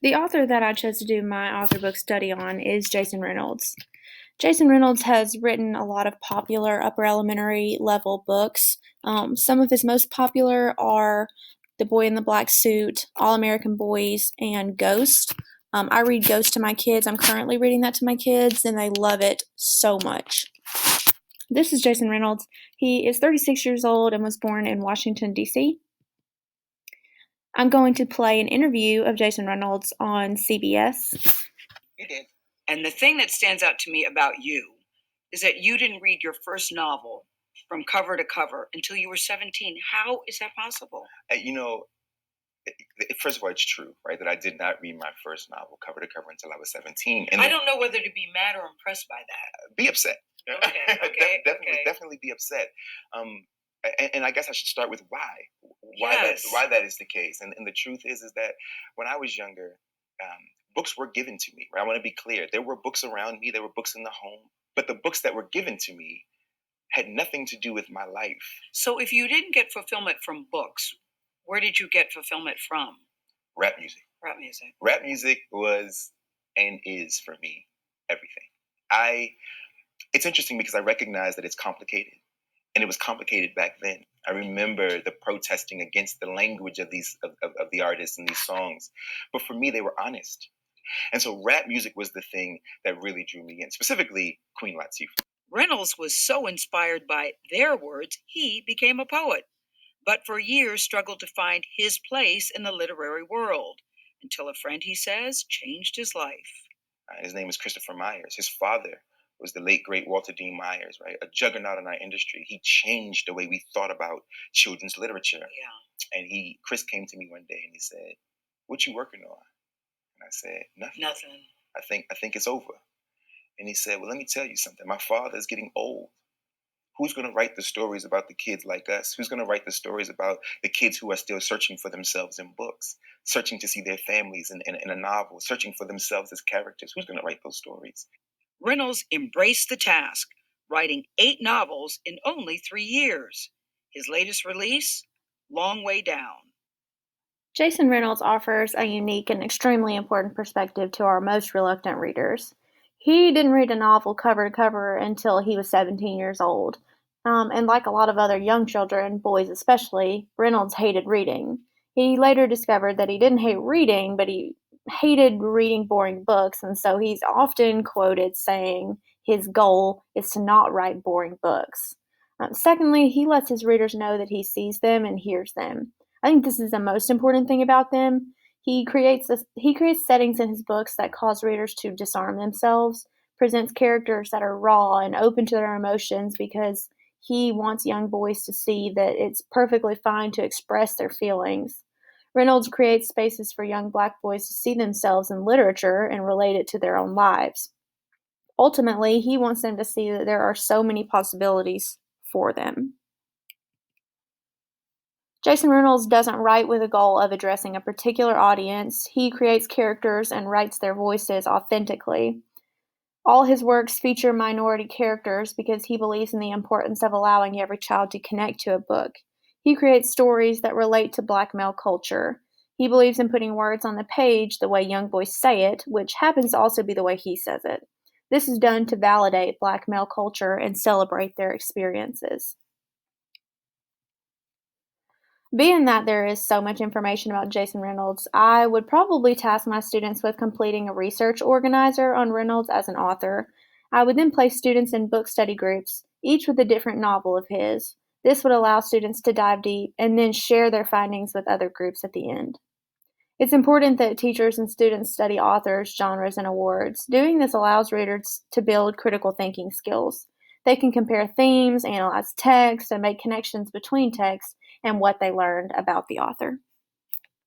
The author that I chose to do my author book study on is Jason Reynolds. Jason Reynolds has written a lot of popular upper elementary level books. Some of his most popular are The Boy in the Black Suit, All American Boys, and Ghost. I read Ghost to my kids. I'm currently reading that to my kids, and they love it so much. This is Jason Reynolds. He is 36 years old and was born in Washington, D.C. I'm going to play an interview of Jason Reynolds on CBS. You did. And the thing that stands out to me about you is that you didn't read your first novel from cover to cover until you were 17. How is that possible? First of all, it's true, right, that I did not read my first novel cover to cover until I was 17. And I don't know whether to be mad or impressed by that. Be upset. Okay. Definitely be upset. And I guess I should start with why Yes. why that is the case. And the truth is that when I was younger, books were given to me. Right? I want to be clear. There were books around me. There were books in the home, but the books that were given to me had nothing to do with my life. So if you didn't get fulfillment from books, where did you get fulfillment from? Rap music. Rap music. Rap music was and is for me everything. It's interesting because I recognize that it's complicated, and it was complicated back then. I remember the protesting against the language of the artists and these songs, but for me they were honest. And so rap music was the thing that really drew me in, specifically Queen Latifah. Reynolds was so inspired by their words, he became a poet, but for years struggled to find his place in the literary world until a friend, he says, changed his life. His name is Christopher Myers. His father was the late, great Walter Dean Myers, right? A juggernaut in our industry. He changed the way we thought about children's literature. Yeah. And Chris came to me one day and he said, "What you working on?" And I said, "Nothing. Nothing. I think it's over." And he said, "Well, let me tell you something. My father is getting old. Who's going to write the stories about the kids like us? Who's going to write the stories about the kids who are still searching for themselves in books, searching to see their families in a novel, searching for themselves as characters? Who's going to write those stories?" Reynolds embraced the task, writing 8 novels in only 3 years. His latest release, Long Way Down. Jason Reynolds offers a unique and extremely important perspective to our most reluctant readers. He didn't read a novel cover to cover until he was 17 years old. And like a lot of other young children, boys especially, Reynolds hated reading. He later discovered that he didn't hate reading, but he hated reading boring books, and so he's often quoted saying his goal is to not write boring books. Secondly, he lets his readers know that he sees them and hears them. I think this is the most important thing about them. He creates settings in his books that cause readers to disarm themselves, presents characters that are raw and open to their emotions because he wants young boys to see that it's perfectly fine to express their feelings. Reynolds creates spaces for young black boys to see themselves in literature and relate it to their own lives. Ultimately, he wants them to see that there are so many possibilities for them. Jason Reynolds doesn't write with a goal of addressing a particular audience. He creates characters and writes their voices authentically. All his works feature minority characters because he believes in the importance of allowing every child to connect to a book. He creates stories that relate to black male culture. He believes in putting words on the page the way young boys say it, which happens to also be the way he says it. This is done to validate black male culture and celebrate their experiences. Being that there is so much information about Jason Reynolds, I would probably task my students with completing a research organizer on Reynolds as an author. I would then place students in book study groups, each with a different novel of his. This would allow students to dive deep and then share their findings with other groups at the end. It's important that teachers and students study authors, genres, and awards. Doing this allows readers to build critical thinking skills. They can compare themes, analyze text, and make connections between text and what they learned about the author.